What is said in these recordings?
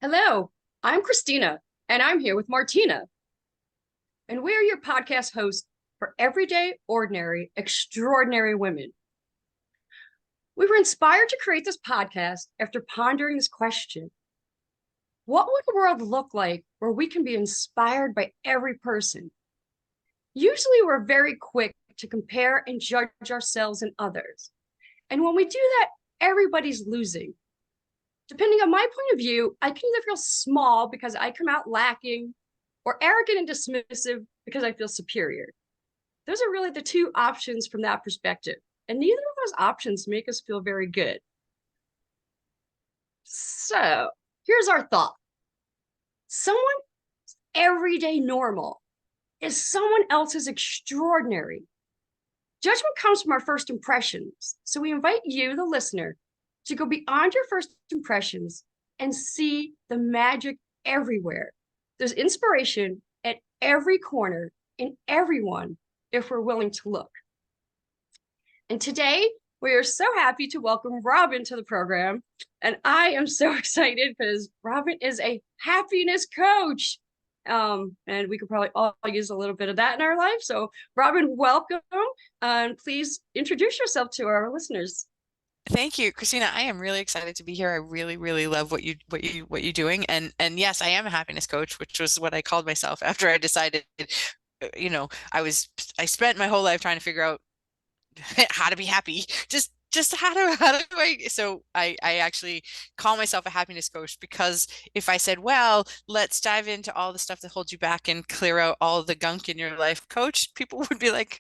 Hello, I'm Christina, and I'm here with Martina, and we are your podcast hosts for everyday, ordinary, extraordinary women. We were inspired to create this podcast after pondering this question. What would the world look like where we can be inspired by every person? Usually, we're very quick to compare and judge ourselves and others. And when we do that, everybody's losing. Depending on my point of view, I can either feel small because I come out lacking, or arrogant and dismissive because I feel superior. Those are really the two options from that perspective. And neither of those options make us feel very good. So here's our thought. Someone everyday normal is someone else's extraordinary. Judgment comes from our first impressions. So we invite you, the listener, to go beyond your first impressions and see the magic everywhere. There's inspiration at every corner in everyone if we're willing to look. And today, we are so happy to welcome Robin to the program. And I am so excited because Robin is a happiness coach. And we could probably all use a little bit of that in our life. So Robin, welcome. And please introduce yourself to our listeners. Thank you, Christina. I am really excited to be here. I really, really love what you're doing. And yes, I am a happiness coach, which was what I called myself after I decided, I spent my whole life trying to figure out how to be happy. Just how do I so I actually call myself a happiness coach because if I said, well, let's dive into all the stuff that holds you back and clear out all the gunk in your life, coach, people would be like,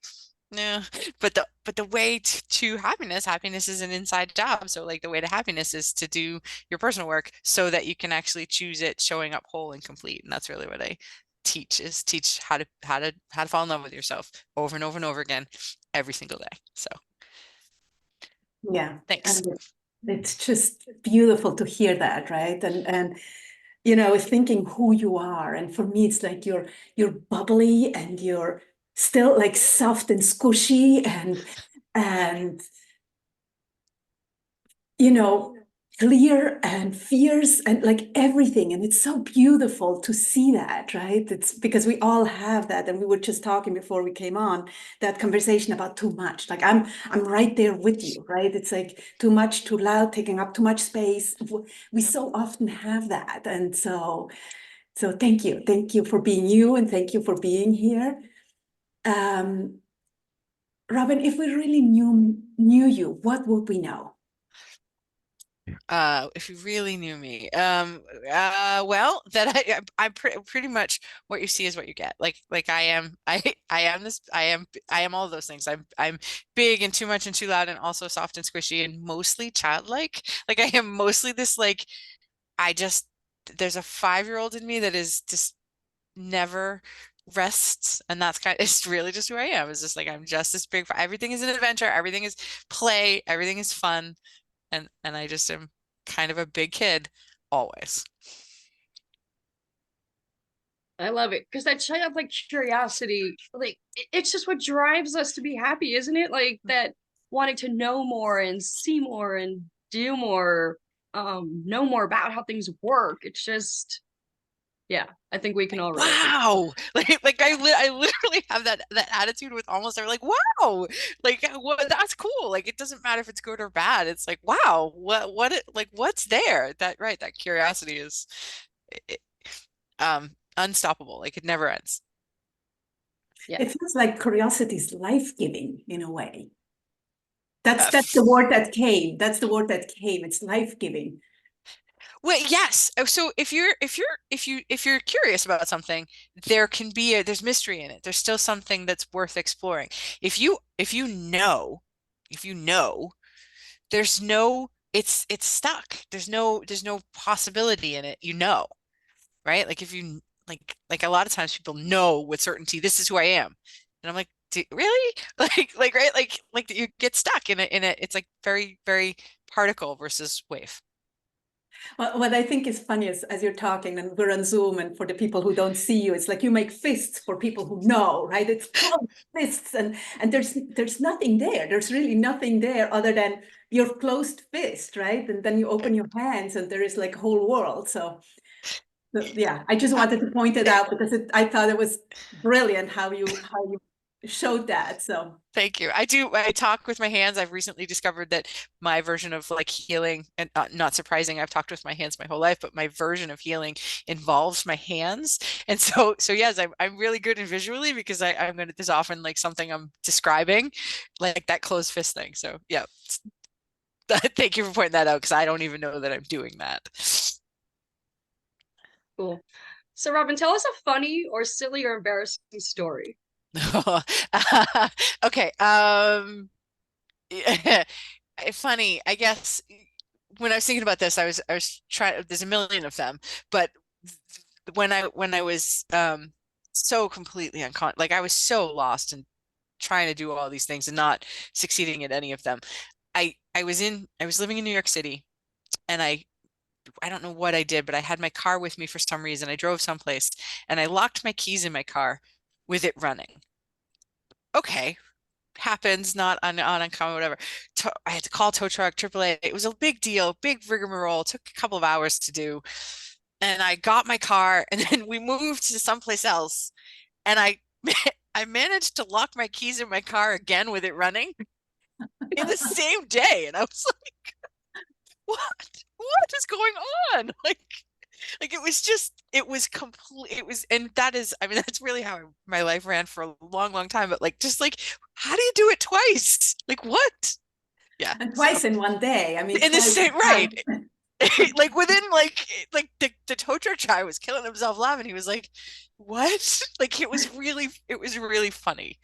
no. But the way to happiness is an inside job. So like the way to happiness is to do your personal work so that you can actually choose it showing up whole and complete. And that's really what I teach how to fall in love with yourself over and over and over again every single day. So yeah, thanks. and it's just beautiful to hear that, right? And I was thinking who you are, and for me, it's like you're bubbly and you're still like soft and squishy and clear and fierce and like everything. And it's so beautiful to see that, right? It's because we all have that. And we were just talking before we came on that conversation about too much. Like I'm right there with you, right? It's like too much, too loud, taking up too much space. We so often have that. And so thank you. Thank you for being you, and thank you for being here. Robin, if we really knew you, what would we know? If you really knew me, well, that I'm pretty much what you see is what you get. Like I am this, I am all of those things. I'm big and too much and too loud and also soft and squishy and mostly childlike. Like I am mostly this, like, I just, there's a 5-year-old in me that is just never rests, and that's it's really just who I am. It's just like I'm just this big, everything is an adventure, everything is play, everything is fun. And I just am kind of a big kid always. I love it because that childlike curiosity, like it's just what drives us to be happy, isn't it? Like that wanting to know more and see more and do more, know more about how things work. It's just, yeah, I think we can all relate. Wow. Like I literally have that attitude with almost every, like, wow, like what, that's cool. Like it doesn't matter if it's good or bad. It's like, wow, what's there? That, right, that curiosity is it, unstoppable. Like it never ends. Yeah. It feels like curiosity is life-giving in a way. That's Uh, the word that came. That's the word that came. It's life-giving. Well, yes. So if you're curious about something, there can be there's mystery in it. There's still something that's worth exploring. If you know, there's no, it's stuck. There's no possibility in it, right? Like if you like a lot of times people know with certainty this is who I am. And I'm like, really? Like right? Like you get stuck in a it's like very, very particle versus wave. Well, what I think is funny is as you're talking, and we're on Zoom, and for the people who don't see you, it's like you make fists for people who know, right? It's closed fists, and there's nothing there. There's really nothing there other than your closed fist, right? And then you open your hands, and there is like a whole world. So Yeah, I just wanted to point it out because I thought it was brilliant how you showed that. So Thank you. I talk with my hands. I've recently discovered that my version of like healing, and not surprising, I've talked with my hands my whole life, but my version of healing involves my hands. And so yes, I'm really good in visually because I'm good at this often like something I'm describing, like that closed fist thing. So yeah, thank you for pointing that out because I don't even know that I'm doing that. Cool. So, Robin, tell us a funny or silly or embarrassing story. Okay. Funny, I guess when I was thinking about this, I was trying, there's a million of them, but when I was so completely like I was so lost and trying to do all these things and not succeeding at any of them. I was living in New York City and I don't know what I did, but I had my car with me for some reason. I drove someplace and I locked my keys in my car with it running. Okay, happens, not uncommon, whatever. I had to call tow truck, AAA. It was a big deal, big rigmarole. It took a couple of hours to do. And I got my car and then we moved to someplace else. And I managed to lock my keys in my car again with it running in the same day. And I was like, what is going on? Like it was just, it was complete, it was, and that is, I mean, that's really how my life ran for a long, long time. But like, just like, how do you do it twice? Like what? Yeah. and So twice in one day. I mean, in the twice. same, right. Like within like the tow truck guy was killing himself laughing. He was like, what? Like it was really funny.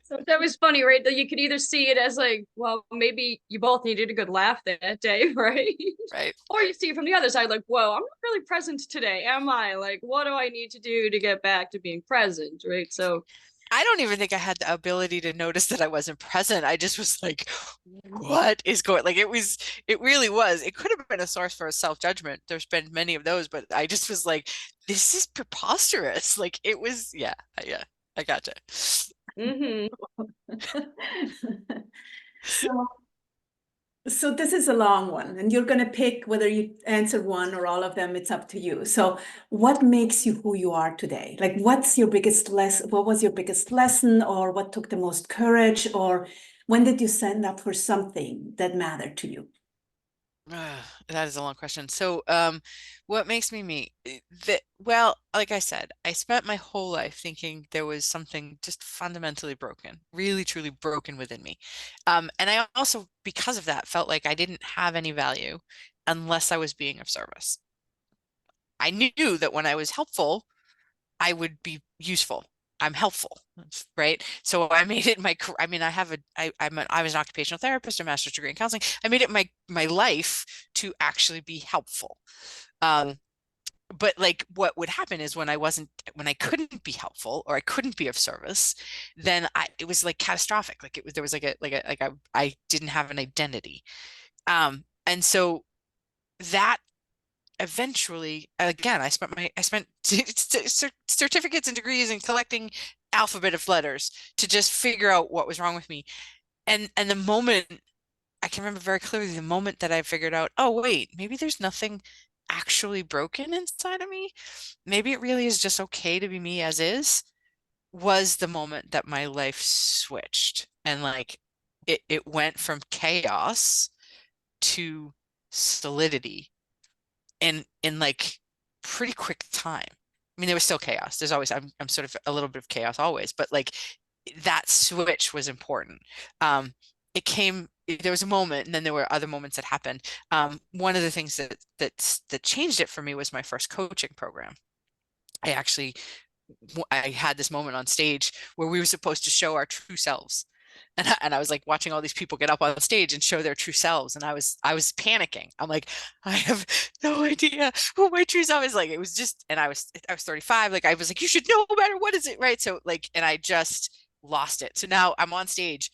So that was funny, right? That you could either see it as like, well, maybe you both needed a good laugh that day, right? Right. Or you see it from the other side, like, whoa, I'm not really present today, am I? Like, what do I need to do to get back to being present, right? So, I don't even think I had the ability to notice that I wasn't present. I just was like, what is going, like it really was. It could have been a source for a self-judgment. There's been many of those, but I just was like, this is preposterous. Like it was, yeah, I gotcha. mm-hmm. So so this is a long one, and you're going to pick whether you answer one or all of them. It's up to you. So what makes you who you are today? Like, what's your biggest lesson? What was your biggest lesson, or what took the most courage, or when did you stand up for something that mattered to you? That is a long question. So, what makes me me? That, well, like I said, I spent my whole life thinking there was something just fundamentally broken, really truly broken within me. And I also, because of that, felt like I didn't have any value unless I was being of service. I knew that when I was helpful, I would be useful. I'm helpful, right? So I made it my, I mean, I was an occupational therapist, a master's degree in counseling. I made it my life to actually be helpful. Um, but like what would happen is when I couldn't be helpful or I couldn't be of service, then it was like catastrophic. Like there was I didn't have an identity. And so that eventually, again, I spent certificates and degrees and collecting alphabet of letters to just figure out what was wrong with me. And the moment I can remember very clearly the moment that I figured out, oh wait, maybe there's nothing actually broken inside of me. Maybe it really is just okay to be me as is, was the moment that my life switched. And like it went from chaos to solidity in like pretty quick time. I mean, there was still chaos. There's always I'm sort of a little bit of chaos always, but like that switch was important. It came there was a moment and then there were other moments that happened. One of the things that changed it for me was my first coaching program. I actually I had this moment on stage where we were supposed to show our true selves. And I was like watching all these people get up on stage and show their true selves. And I was panicking. I'm like, I have no idea who my true self is. Like it was just, and I was 35. Like I was like, you should know better. What is it? Right. So like, and I just lost it. So now I'm on stage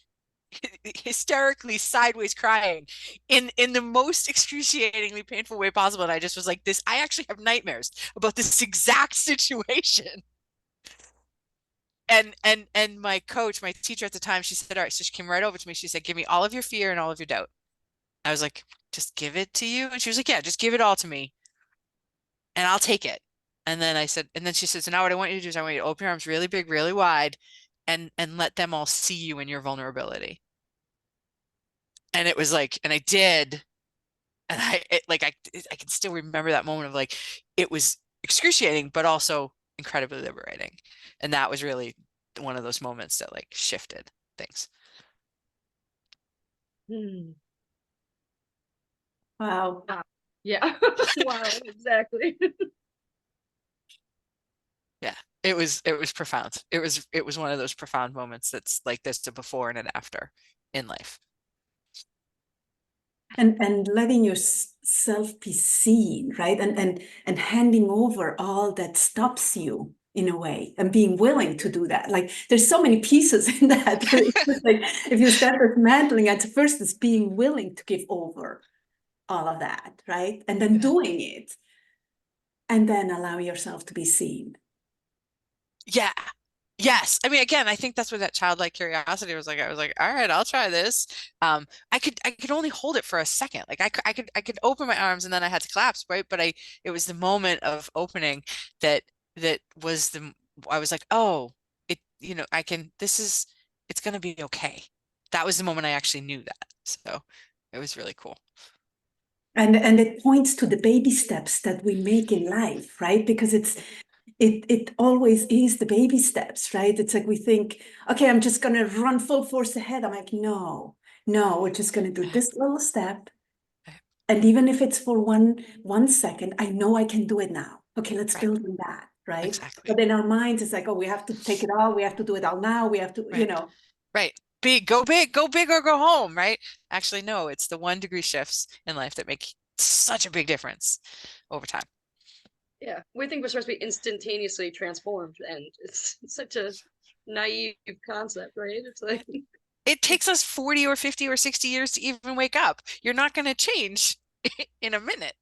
hysterically sideways crying in the most excruciatingly painful way possible. And I just was like, this, I actually have nightmares about this exact situation. And my coach, my teacher at the time, she said, all right, so she came right over to me. She said, give me all of your fear and all of your doubt. I was like, just give it to you. And she was like, yeah, just give it all to me. and I'll take it. And then I said, and then she said, so now what I want you to do is I want you to open your arms really big, really wide, and let them all see you in your vulnerability. And it was like, and I did, and I can still remember that moment of like, it was excruciating, but also incredibly liberating. And that was really one of those moments that like shifted things. Hmm. Wow. Yeah. Wow, exactly. Yeah, it was profound. It was one of those profound moments that's like there's a before and an after in life. And letting yourself be seen, right? And handing over all that stops you in a way, and being willing to do that. Like there's so many pieces in that. It's just like if you start dismantling at first, it's being willing to give over all of that, right? And then doing it, and then allow yourself to be seen. Yeah. Yes. I mean, again, I think that's where that childlike curiosity was like, I was like, all right, I'll try this. I could only hold it for a second. Like I could open my arms and then I had to collapse, right? But it was the moment of opening that that was I was like, oh, it's gonna be okay. That was the moment I actually knew that. So it was really cool. And it points to the baby steps that we make in life, right? Because it always is the baby steps, right? It's like we think, okay, I'm just gonna run full force ahead. I'm like, no, we're just gonna do this little step. And even if it's for one second, I know I can do it now. Okay, let's Right. build on that, right? Exactly. But in our minds, it's like, oh, we have to take it all, we have to do it all now, we have to, Right. Right. Go big or go home, right? Actually, no, it's the 1 degree shifts in life that make such a big difference over time. Yeah. We think we're supposed to be instantaneously transformed, and it's such a naive concept, right? It's like It takes us 40 or 50 or 60 years to even wake up. You're not going to change in a minute,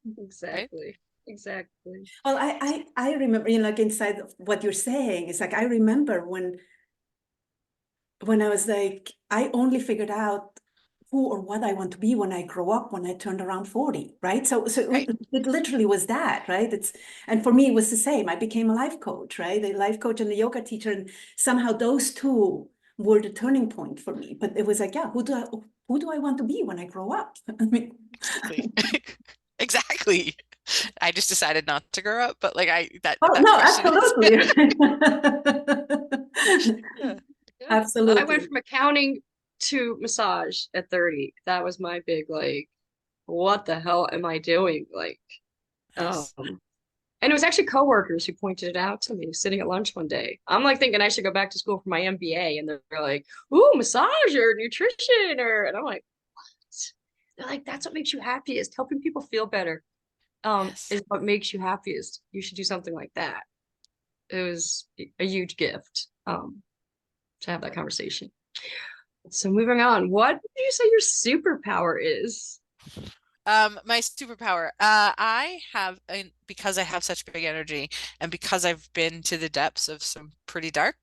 right? exactly. Exactly. Well, I remember, like inside of what you're saying, it's like I remember when I was like, I only figured out who or what I want to be when I grow up, when I turned around 40, right? So Right. it literally was that, right? And for me, it was the same. I became a life coach, right? A life coach and a yoga teacher. And somehow those two were the turning point for me. But it was like, yeah, who do I want to be when I grow up? I mean, Exactly. Exactly. I just decided not to grow up, but like oh, that no, question is absolutely. yeah. Yeah. I went Absolutely. from accounting to massage at 30. That was my big like, what the hell am I doing? Like, Nice. and it was actually coworkers who pointed it out to me sitting at lunch one day. I'm like thinking I should go back to school for my MBA, and they're like, "Ooh, massage or nutrition," and I'm like, "What?" They're like, "That's what makes you happiest. Helping people feel better, Yes. is what makes you happiest. You should do something like that." It was a huge gift, to have that conversation. So moving on, what would you say your superpower is? My superpower. Because I have such big energy and because I've been to the depths of some pretty dark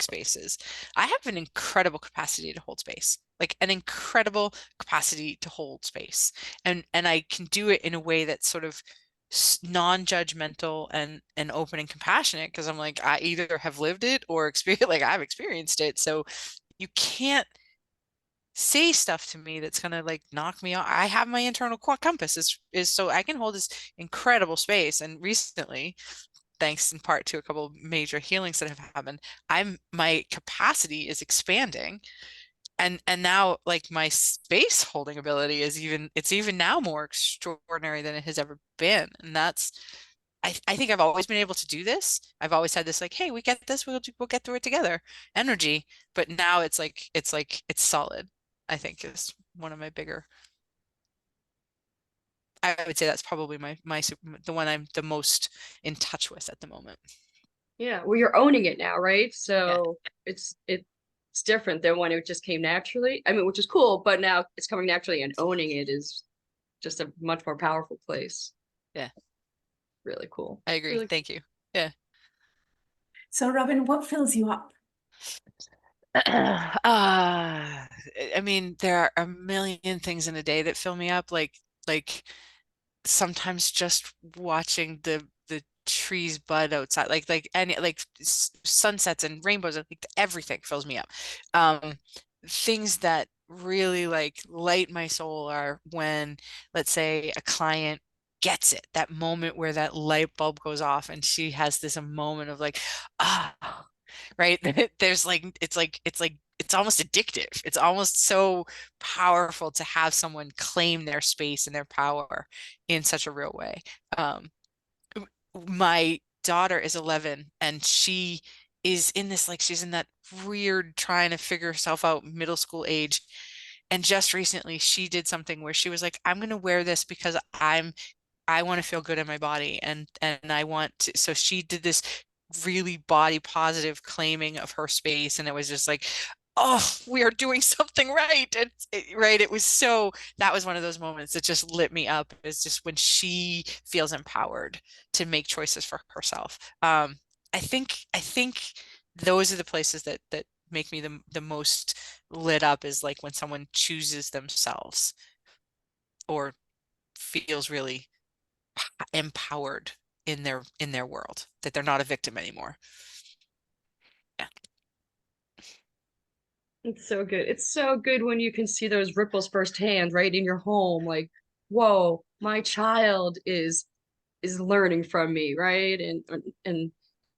spaces, I have an incredible capacity to hold space. Like an incredible capacity to hold space. And I can do it in a way that's sort of non-judgmental and open and compassionate because I'm like I either have lived it or experience like I've experienced it. So you can't say stuff to me that's gonna like knock me off. I have my internal compass is so I can hold this incredible space. And recently, thanks in part to a couple of major healings that have happened, my capacity is expanding. And now like my space holding ability it's even now more extraordinary than it has ever been. And that's I think I've always been able to do this. I've always had this like, hey, we get this, we'll get through it together energy. But now it's solid, I think is one of my bigger. I would say that's probably the one I'm the most in touch with at the moment. Yeah, well, you're owning it now, right? Yeah. So it's different than when it just came naturally. I mean, which is cool, but now it's coming naturally, and owning it is just a much more powerful place. Yeah. Really cool. I agree. Really Thank you. Yeah. So, Robin, what fills you up? I mean, there are a million things in a day that fill me up, like sometimes just watching the trees bud outside, like any like sunsets and rainbows, like everything fills me up. Things that really like light my soul are when, let's say, a client gets it, that moment where that light bulb goes off and she has this a moment of like, ah, right? There's like it's almost addictive. It's almost so powerful to have someone claim their space and their power in such a real way. Um, my daughter is 11 and she is in this, like, she's in that weird trying to figure herself out middle school age. And just recently she did something where she was like, I'm going to wear this because I want to feel good in my body, and I want to, so she did this really body positive claiming of her space, and it was just like, oh, we are doing something right. Right, it was so, that was one of those moments that just lit me up. It's just when she feels empowered to make choices for herself. I think those are the places that make me the most lit up, is like when someone chooses themselves or feels really empowered in their world, that they're not a victim anymore. Yeah. It's so good. It's so good when you can see those ripples firsthand, right in your home. Like, whoa, my child is learning from me, right? And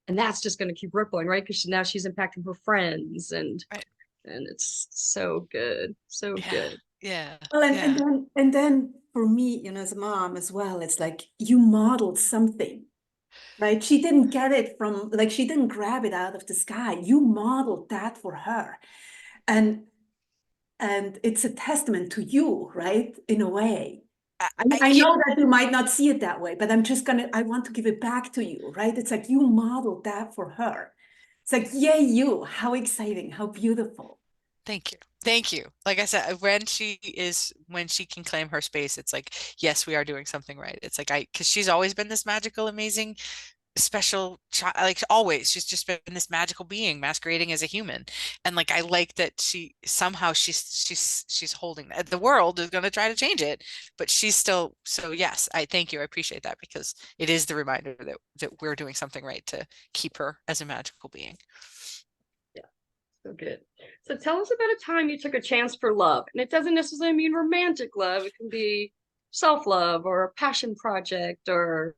that's just going to keep rippling, right? Because now she's impacting her friends, Right. and it's so good, so Yeah. good. Yeah. Well, Yeah. and then for me, you know, as a mom as well, it's like you modeled something, right? She didn't get it from, like, she didn't grab it out of the sky. You modeled that for her. And it's a testament to you, right? In a way. I I can't know that you might not see it that way, but I want to give it back to you, right? It's like you modeled that for her. It's like, yay, you, how exciting, how beautiful. Thank you. Thank you. Like I said, when she can claim her space, it's like, yes, we are doing something right. It's like, because she's always been this magical, amazing, special child, like always. She's just been this magical being masquerading as a human. And like, I like that she somehow she's holding that. The world is going to try to change it, but she's still, so yes, I thank you. I appreciate that, because it is the reminder that we're doing something right to keep her as a magical being. Yeah, so good. So tell us about a time you took a chance for love. And it doesn't necessarily mean romantic love. It can be self-love or a passion project or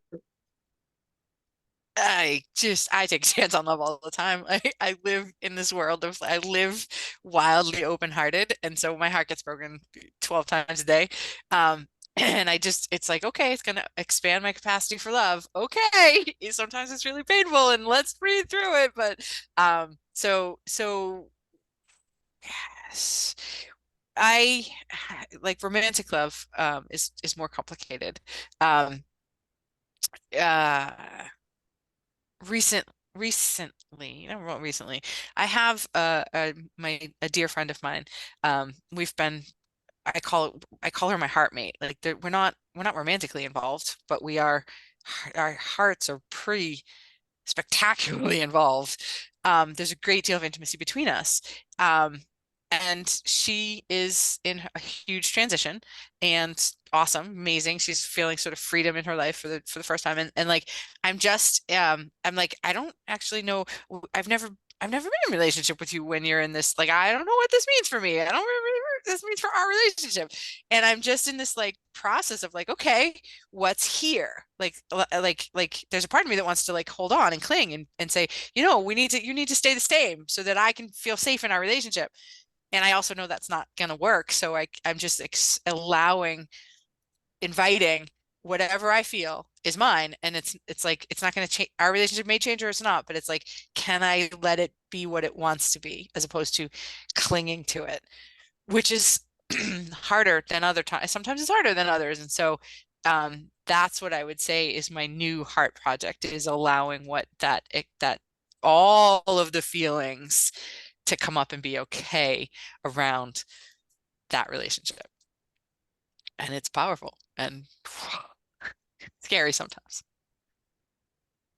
I take a chance on love all the time. I live in this world of, I live wildly open-hearted, and so my heart gets broken 12 times a day. And it's like, okay, it's gonna expand my capacity for love. Okay. Sometimes it's really painful and let's breathe through it. But so yes. I like romantic love is more complicated. Um uh recently, no, well, recently, I have a dear friend of mine. We've been, I call her my heartmate. Like, we're not romantically involved, but we are, our hearts are pretty spectacularly involved. There's a great deal of intimacy between us. And she is in a huge transition, and awesome, amazing. She's feeling sort of freedom in her life for the first time. And like, I'm like, I don't actually know. I've never been in a relationship with you when you're in this, like, I don't know what this means for me. I don't really what this means for our relationship. And I'm just in this like process of like, okay, what's here? Like there's a part of me that wants to like hold on and cling and say, you need to stay the same so that I can feel safe in our relationship. And I also know that's not gonna work. So I'm just allowing, inviting whatever I feel is mine. And it's like, it's not gonna change. Our relationship may change or it's not, but it's like, can I let it be what it wants to be, as opposed to clinging to it, which is harder than other times. Sometimes it's harder than others. And so that's what I would say is my new heart project, is allowing that all of the feelings to come up and be okay around that relationship. And it's powerful and scary sometimes.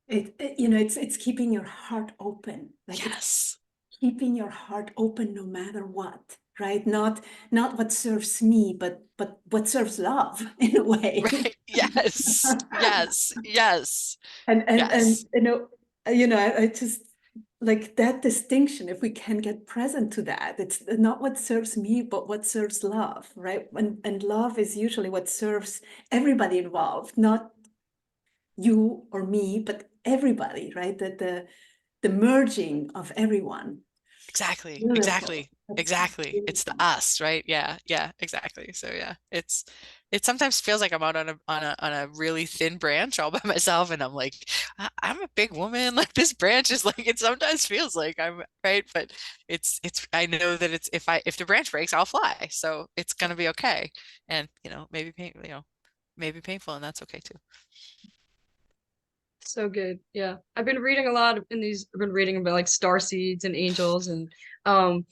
You know, it's keeping your heart open, like it's Yes. keeping your heart open no matter what, right? Not what serves me, but what serves love in a way. Right. Yes. Yes. Yes. And Yes. I just like that distinction. If we can get present to that, it's not what serves me, but what serves love, right? And love is usually what serves everybody involved, not you or me, but everybody, right? The merging of everyone. Exactly. Beautiful. Exactly. Exactly. It's the Beautiful. us, right? Yeah. Yeah. Exactly. So yeah, it sometimes feels like I'm out on a really thin branch all by myself, and I'm like, I'm a big woman. Like this branch is like it sometimes feels like I'm right, but it's I know that it's if the branch breaks, I'll fly. So it's gonna be okay. And maybe painful, and that's okay too. So good. Yeah. I've been reading a lot I've been reading about like star seeds and angels um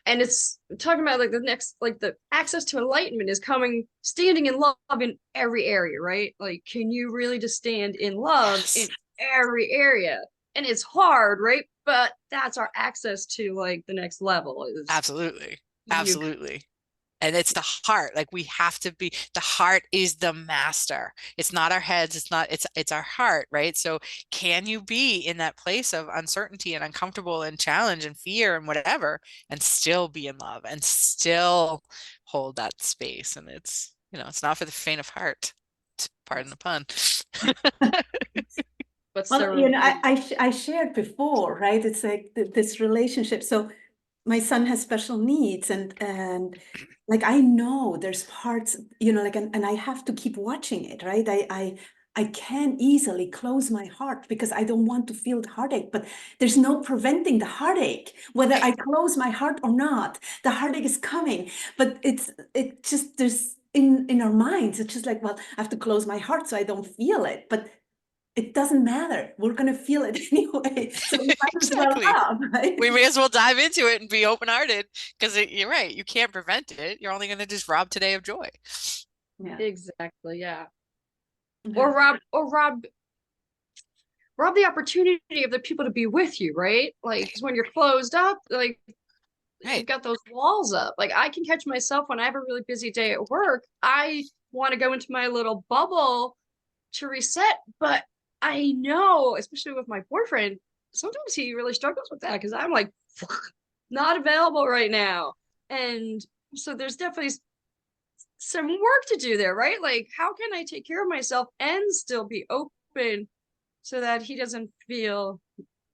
and it's talking about like the next like the access to enlightenment is coming standing in love in every area, right? Like can you really just stand in love in Yes. every area? And it's hard, right? But that's our access to like the next level is Absolutely. you Absolutely. And it's the heart. Like we have to be, the heart is the master. It's not our heads. It's our heart, right? So can you be in that place of uncertainty and uncomfortable and challenge and fear and whatever, and still be in love and still hold that space? And it's not for the faint of heart. Pardon the pun. but Well, so I shared before, right? It's like this relationship. So my son has special needs, and like I know there's parts, like and I have to keep watching it, right? I can easily close my heart because I don't want to feel the heartache, but there's no preventing the heartache, whether Right. I close my heart or not. The heartache is coming, but it just there's in our minds, it's just like, well, I have to close my heart so I don't feel it, but it doesn't matter. We're going to feel it anyway. So we might as well Exactly. laugh, right? We may as well dive into it and be open-hearted because you're right. You can't prevent it. You're only going to just rob today of joy. Yeah. exactly, yeah. Yeah. Or rob the opportunity of the people to be with you, right? Like, because when you're closed up, like you've Right. got those walls up. Like I can catch myself when I have a really busy day at work. I want to go into my little bubble to reset, but I know, especially with my boyfriend, sometimes he really struggles with that because I'm like not available right now. And so there's definitely some work to do there, right? Like, how can I take care of myself and still be open so that he doesn't feel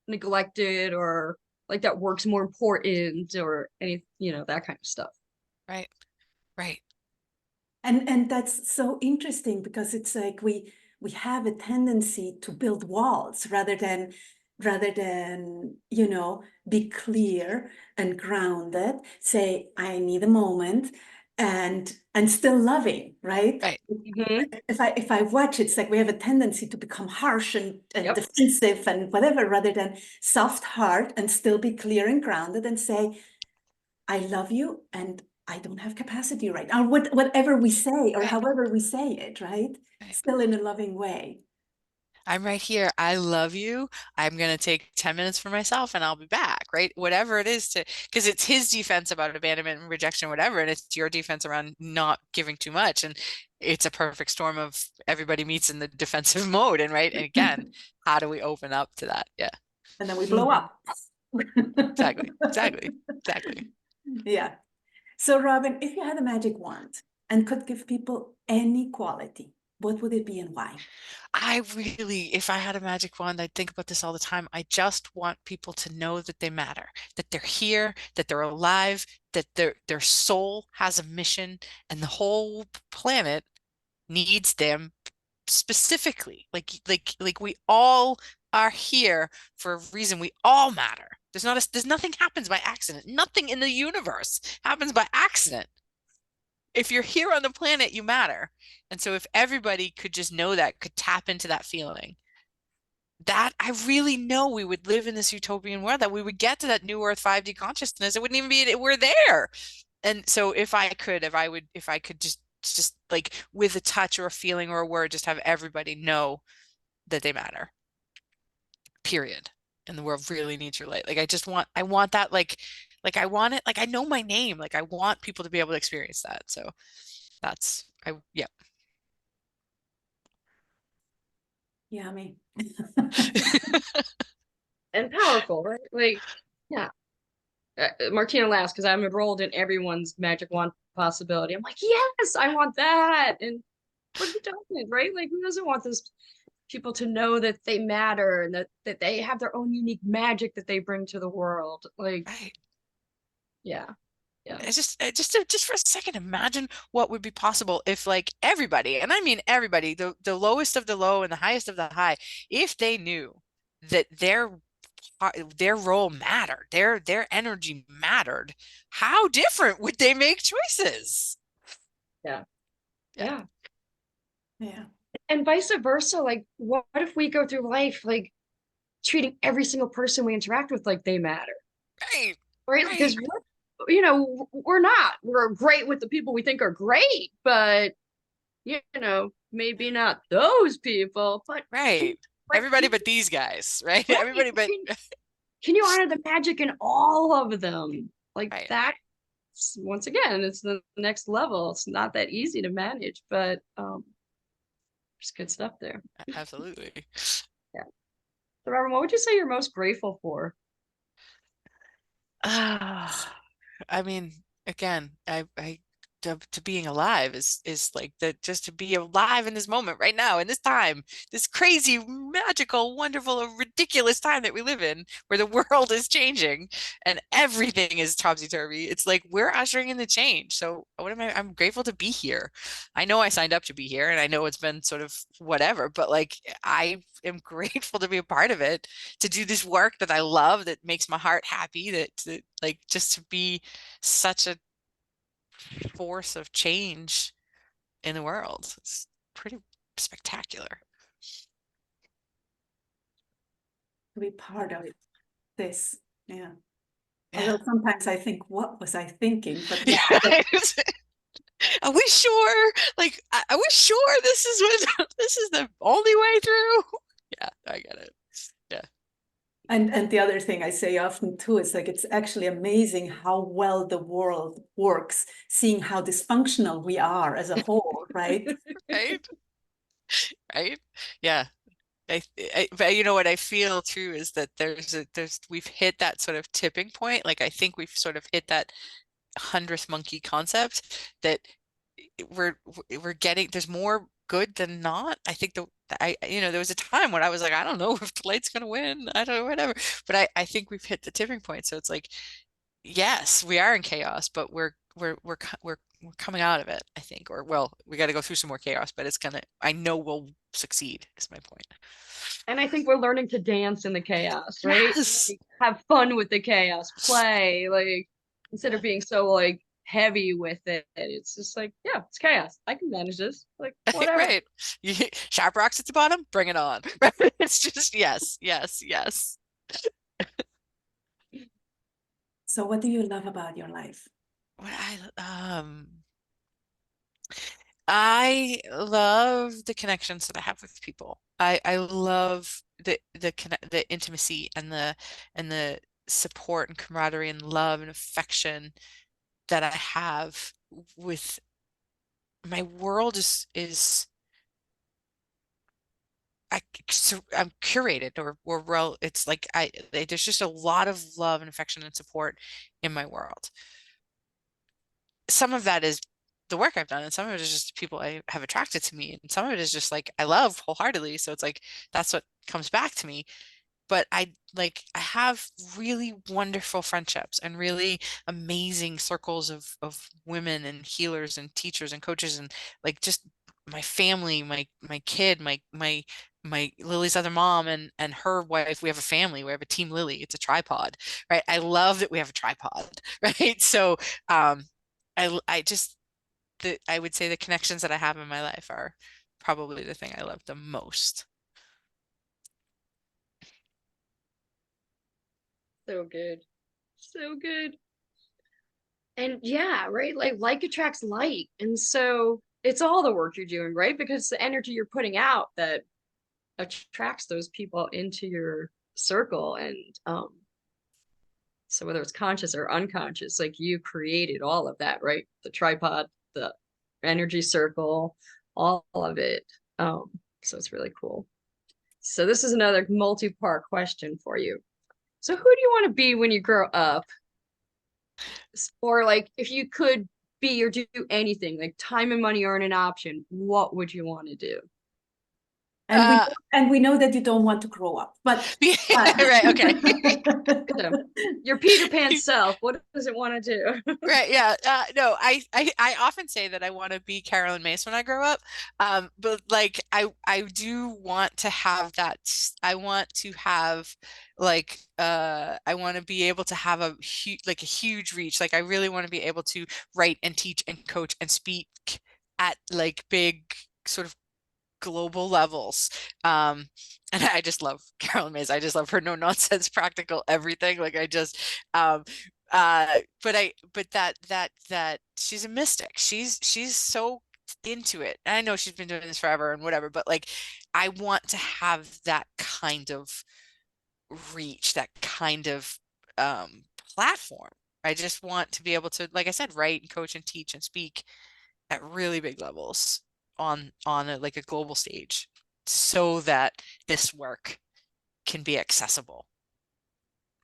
neglected or like that work's more important or that kind of stuff. Right. Right. And that's so interesting because it's like we have a tendency to build walls rather than be clear and grounded, say I need a moment and still loving, right? Right. Mm-hmm. If I watch, it's like we have a tendency to become harsh and Yep. defensive and whatever, rather than soft heart and still be clear and grounded and say, I love you and I don't have capacity right now, or whatever we say, or Right. however we say it, right? Right. Still in a loving way. I'm right here. I love you. I'm going to take 10 minutes for myself and I'll be back, right? Whatever it is because it's his defense about abandonment and rejection, whatever. And it's your defense around not giving too much. And it's a perfect storm of everybody meets in the defensive mode. And right. And again, how do we open up to that? Yeah. And then we blow up. Exactly. Exactly. Exactly. Yeah. So, Robin, if you had a magic wand and could give people any quality, what would it be and why? If I had a magic wand, I'd think about this all the time. I just want people to know that they matter, that they're here, that they're alive, that their soul has a mission, and the whole planet needs them specifically. Like we all are here for a reason. We all matter. There's nothing happens by accident. Nothing in the universe happens by accident. If you're here on the planet, you matter. And so if everybody could just know that, could tap into that feeling, that I really know we would live in this utopian world, that we would get to that new Earth 5D consciousness. It wouldn't even be, we're there. And so if I could just like with a touch or a feeling or a word, just have everybody know that they matter. Period. and the world really needs your light. Like I want that, like I want it, like I know my name. Like I want people to be able to experience that. So yeah. Yummy. And powerful, right? Like, yeah. Martina laughs because I'm enrolled in everyone's magic wand possibility. I'm like, yes, I want that. And what who doesn't, right? Like, who doesn't want those people to know that they matter and that they have their own unique magic that they bring to the world? Like, Right. yeah, yeah. It's just for a second, imagine what would be possible if like everybody, and I mean everybody, the lowest of the low and the highest of the high, if they knew that their role mattered, their energy mattered, how different would they make choices? Yeah. Yeah. Yeah. Yeah. And vice versa. Like, what if we go through life like treating every single person we interact with like they matter? Right. Right? Right. Because we're not. We're great with the people we think are great, but maybe not those people, but Right. Everybody but these guys, right? right, Everybody but can you honor the magic in all of them? Like right. that, once again, it's the next level. It's not that easy to manage, but there's good stuff there. Absolutely. Yeah. So Robin, what would you say you're most grateful for? Ah, I mean, again, to being alive is like just to be alive in this moment right now, in this time, this crazy, magical, wonderful, ridiculous time that we live in, where the world is changing and everything is topsy-turvy. It's like we're ushering in the change. So I'm grateful to be here. I know I signed up to be here, and I know it's been sort of whatever, but like I am grateful to be a part of it, to do this work that I love, that makes my heart happy, that like just to be such a force of change in the world. It's pretty spectacular. To be part of this. Yeah. Yeah. Although sometimes I think, what was I thinking? But yeah, Yeah. Are we sure? Like, are we sure this is what this is the only way through? Yeah, I get it. Yeah. and the other thing I say often too is like it's actually amazing how well the world works, seeing how dysfunctional we are as a whole, right? Right. Right. Yeah. But you know what I feel too is that we've hit that sort of tipping point. Like I think we've sort of hit that 100th monkey concept, that we're getting, there's more good than not. I think there was a time when I was like, I don't know if the light's gonna win. I don't know, whatever. But I think we've hit the tipping point. So it's like, yes, we are in chaos, but we're coming out of it, I think. Or well, we got to go through some more chaos, but I know we'll succeed, is my point. And I think we're learning to dance in the chaos, right? Yes. Like, have fun with the chaos, play, like instead Yeah. of being so like heavy with it. It's just like, yeah, it's chaos. I can manage this. Like, whatever. Right. Sharp rocks at the bottom, bring it on. It's just yes, yes, yes. So what do you love about your life? What I love the connections that I have with people. I love the intimacy and the support and camaraderie and love and affection that I have with my world is I'm curated, or well, it's like there's just a lot of love and affection and support in my world. Some of that is the work I've done, and some of it is just people I have attracted to me, and some of it is just like I love wholeheartedly. So it's like that's what comes back to me. But I have really wonderful friendships and really amazing circles of women and healers and teachers and coaches, and like just my family, my kid, my Lily's other mom and her wife. We have a family. We have a team Lily. It's a tripod, right? I love that we have a tripod, right? So I just I would say the connections that I have in my life are probably the thing I love the most. So good. So good. And yeah, right? Like attracts like. And so it's all the work you're doing, right? Because the energy you're putting out that attracts those people into your circle. And so whether it's conscious or unconscious, like you created all of that, right? The tripod, the energy circle, all of it. So it's really cool. So this is another multi-part question for you. So who do you want to be when you grow up? Or like if you could be or do anything, like time and money aren't an option, what would you want to do? And we know that you don't want to grow up, but right, okay. So, your Peter Pan self, what does it want to do? Right, yeah. No, I often say that I want to be Carolyn Mace when I grow up. But like I do want to have that. I want to have like I want to be able to have a huge reach. Like I really want to be able to write and teach and coach and speak at like big sort of global levels. And I just love Carolyn Mays. I just love her no nonsense, practical everything. Like I just but that she's a mystic. She's so into it. And I know she's been doing this forever and whatever, but like I want to have that kind of reach, that kind of platform. I just want to be able to, like I said, write and coach and teach and speak at really big levels on like a global stage so that this work can be accessible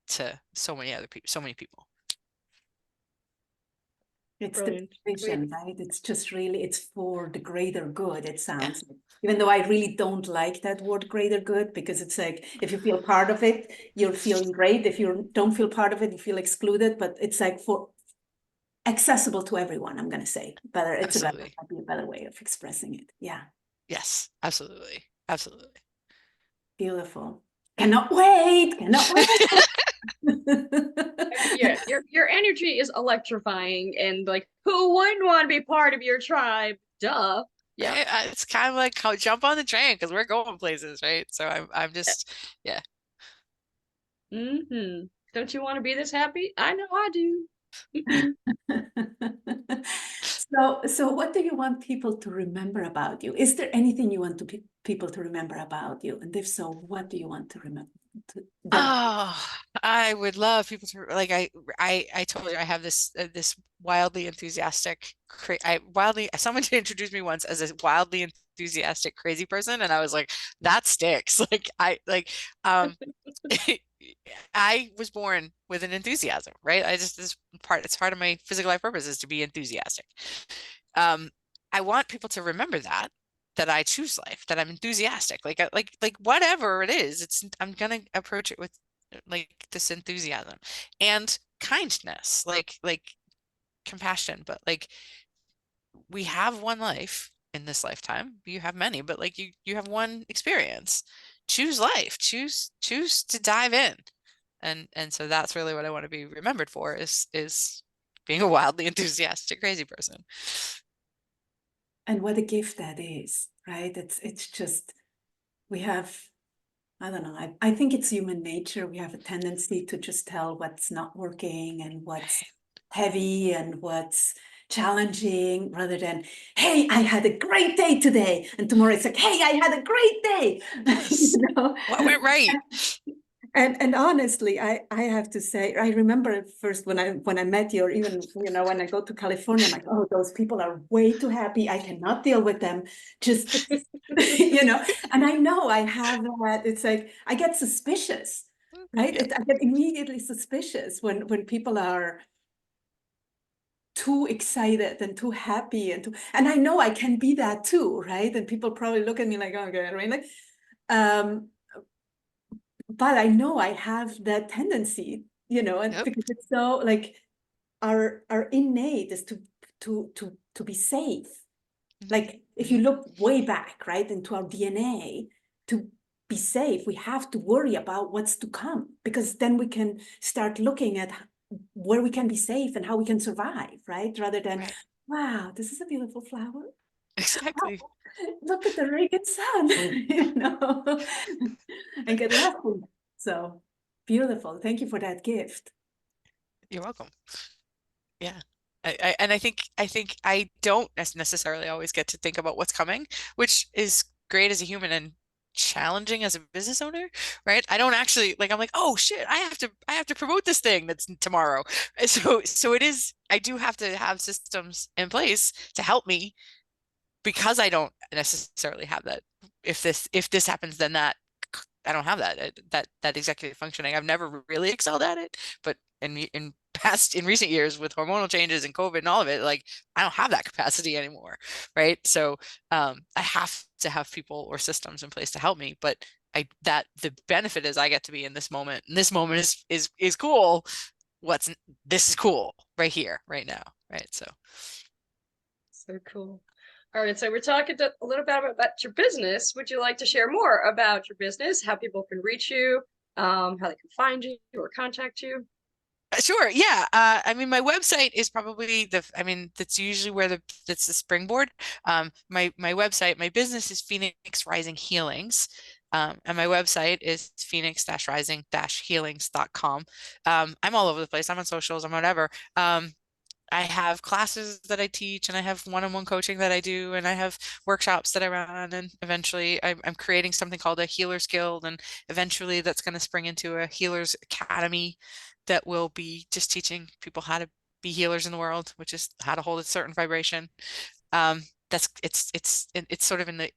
to so many other people, so many people. It's Brilliant. the vision, right? It's just really, it's for the greater good, it sounds like. Even though I really don't like that word greater good, because it's like, if you feel part of it, you're feeling great. If you don't feel part of it, you feel excluded, but it's like for accessible to everyone, I'm going to say. Better, it's a better, might be a better way of expressing it. Yeah. Yes, absolutely. Absolutely. Beautiful. Cannot wait. Cannot wait. Yeah, your energy is electrifying, and like who wouldn't want to be part of your tribe? Duh. Yeah. It's kind of like how jump on the train because we're going places, right? So I'm just yeah. Mm-hmm. Don't you want to be this happy? I know I do. So what do you want people to remember about you? Is there anything you want to people to remember about you? And if so, what do you want to remember? Oh, I would love people to like I told you I have this wildly enthusiastic someone introduced me once as a wildly enthusiastic crazy person and I was like that sticks like I like I was born with an enthusiasm, right? It's part of my physical life purpose is to be enthusiastic. I want people to remember that I choose life, that I'm enthusiastic, like whatever it is, I'm gonna approach it with like this enthusiasm and kindness, like compassion, but like we have one life in this lifetime. You have many, but like you have one experience. Choose life, choose to dive in. And so that's really what I want to be remembered for is being a wildly enthusiastic crazy person. And what a gift that is, right? It's just, we have, I don't know, I think it's human nature. We have a tendency to just tell what's not working and what's heavy and what's challenging rather than, hey, I had a great day today. And tomorrow it's like, hey, I had a great day. Yes. You know? What went right? And honestly, I have to say, I remember at first when I met you, or even when I go to California, I'm like, oh, those people are way too happy. I cannot deal with them. Just and I know I have that. It's like I get suspicious, right? Yeah. I get immediately suspicious when people are too excited and too happy and I know I can be that too, right? And people probably look at me like, oh, okay, really? But I know I have that tendency, and Yep. because it's so like our innate is to be safe. Like if you look way back, right, into our DNA, to be safe, we have to worry about what's to come, because then we can start looking at where we can be safe and how we can survive, right? Rather than, Right. wow, this is a beautiful flower. Exactly. Look at the ragged sun, and get lost in it. So beautiful. Thank you for that gift. You're welcome. Yeah. And I think I don't necessarily always get to think about what's coming, which is great as a human and challenging as a business owner, right? I don't actually like, I'm like, oh shit, I have to promote this thing that's tomorrow. So it is, I do have to have systems in place to help me, because I don't necessarily have that. If this happens, then that, I don't have that executive functioning. I've never really excelled at it, but in recent years with hormonal changes and COVID and all of it, like I don't have that capacity anymore, right? So I have to have people or systems in place to help me, but that the benefit is I get to be in this moment, and this moment is cool. This is cool right here, right now, right? So cool. All right, so we're talking a little bit about your business. Would you like to share more about your business, how people can reach you, how they can find you or contact you? Sure. Yeah. I mean, my website is probably that's usually where that's the springboard. My website, my business is Phoenix Rising Healings. And my website is phoenix-rising-healings.com. I'm all over the place. I'm on socials, I'm whatever. I have classes that I teach, and I have one-on-one coaching that I do, and I have workshops that I run, and eventually I'm creating something called a Healers Guild, and eventually that's going to spring into a Healers Academy that will be just teaching people how to be healers in the world, which is how to hold a certain vibration. It's sort of in the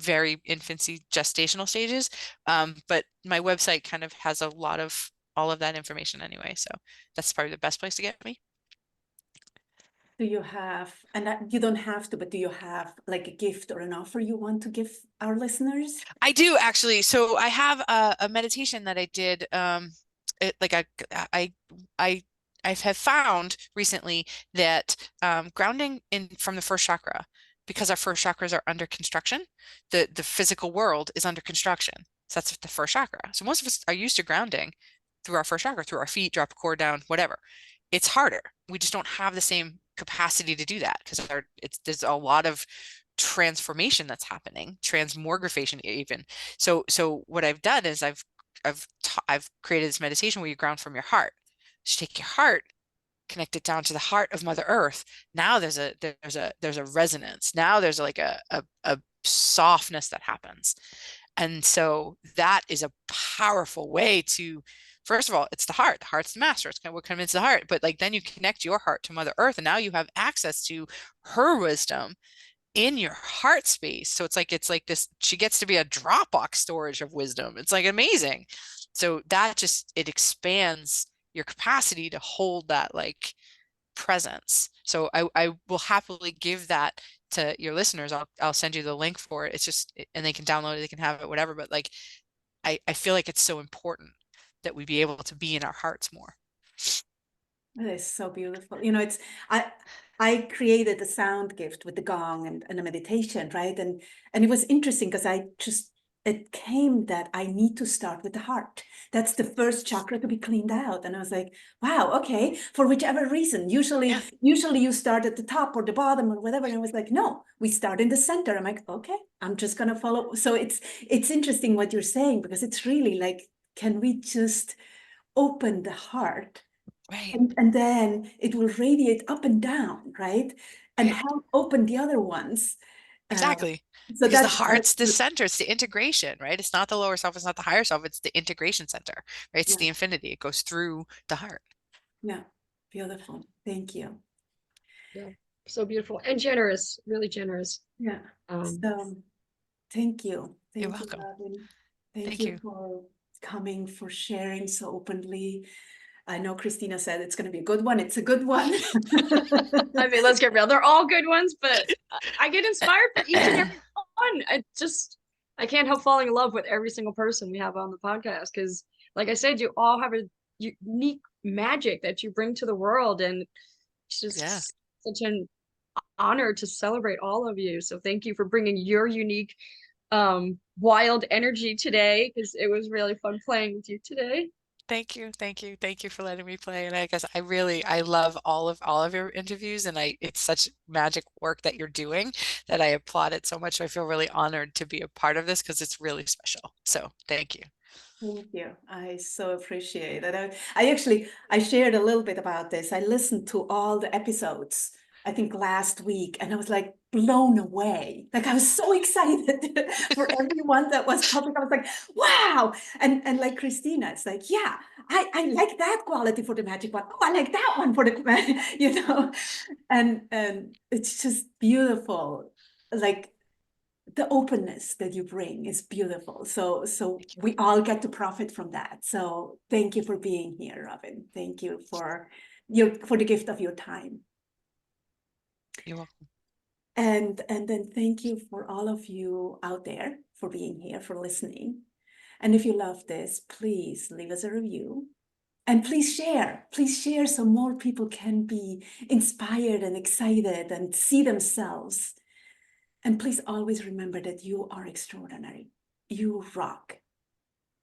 very infancy gestational stages. But my website kind of has a lot of all of that information anyway, so that's probably the best place to get me. Do you have, and you don't have to, but do you have like a gift or an offer you want to give our listeners? I do actually. So I have a meditation that I did. Like I I have found recently that grounding in from the first chakra, because our first chakras are under construction, the physical world is under construction. So that's the first chakra. So most of us are used to grounding through our first chakra, through our feet, drop a cord down, whatever. It's harder. We just don't have the same capacity to do that because there's a lot of transformation that's happening, transmogrification even. So what I've done is I've created this meditation where you ground from your heart. Just take your heart, connect it down to the heart of Mother Earth. Now there's a resonance. Now there's like a softness that happens. And so that is a powerful way to, first of all, it's the heart. The heart's the master. It's kind of what comes into the heart. But like then you connect your heart to Mother Earth, and now you have access to her wisdom in your heart space. So it's like this, she gets to be a Dropbox storage of wisdom. It's like amazing. So that just, it expands your capacity to hold that like presence. So I will happily give that to your listeners. I'll send you the link for it. It's just, and they can download it, they can have it, whatever. But like, I feel like it's so important that we be able to be in our hearts more. That is so beautiful. You know, I created a sound gift with the gong and a meditation, right? And it was interesting because it came that I need to start with the heart. That's the first chakra to be cleaned out. And I was like, wow, okay, for whichever reason. Usually you start at the top or the bottom or whatever. And I was like, no, we start in the center. I'm like, okay, I'm just gonna follow. So it's interesting what you're saying, because it's really like, can we just open the heart? Right. And then it will radiate up and down, right? And help open the other ones. Exactly. So Because the that's heart's the center, it's the integration, right? It's not the lower self, it's not the higher self, it's the integration center, right? It's yeah, the infinity. It goes through the heart. yeah, beautiful. Thank you. Yeah, so beautiful and generous, really generous. Yeah. So thank you. You're Thank you, welcome. Robin. Thank Thank you you. for coming, for sharing so openly. I know Christina said it's going to be a good one. It's a good one. I mean, let's get real. They're all good ones, but I get inspired for each and every one. I can't help falling in love with every single person we have on the podcast because, like I said, you all have a unique magic that you bring to the world, and it's just such an honor to celebrate all of you. So thank you for bringing your unique, wild energy today, because it was really fun playing with you today. Thank you. Thank you. Thank you for letting me play. And I guess I love all of your interviews, and it's such magic work that you're doing that I applaud it so much. I feel really honored to be a part of this because it's really special. So thank you. Thank you. I so appreciate it. I shared a little bit about this. I listened to all the episodes I think last week, and I was like blown away. Like I was so excited for everyone that was talking. I was like, wow. And like Christina, it's like, yeah, I like that quality for the magic one. Oh, I like that one for the, you know, and it's just beautiful. Like the openness that you bring is beautiful. So we all get to profit from that. So thank you for being here, Robin. Thank you for the gift of your time. You're welcome. And then thank you for all of you out there for being here, for listening. And if you love this, please leave us a review. And please share so more people can be inspired and excited and see themselves. And please always remember that you are extraordinary. You rock.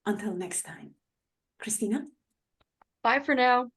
Until next time. Christina? Bye for now.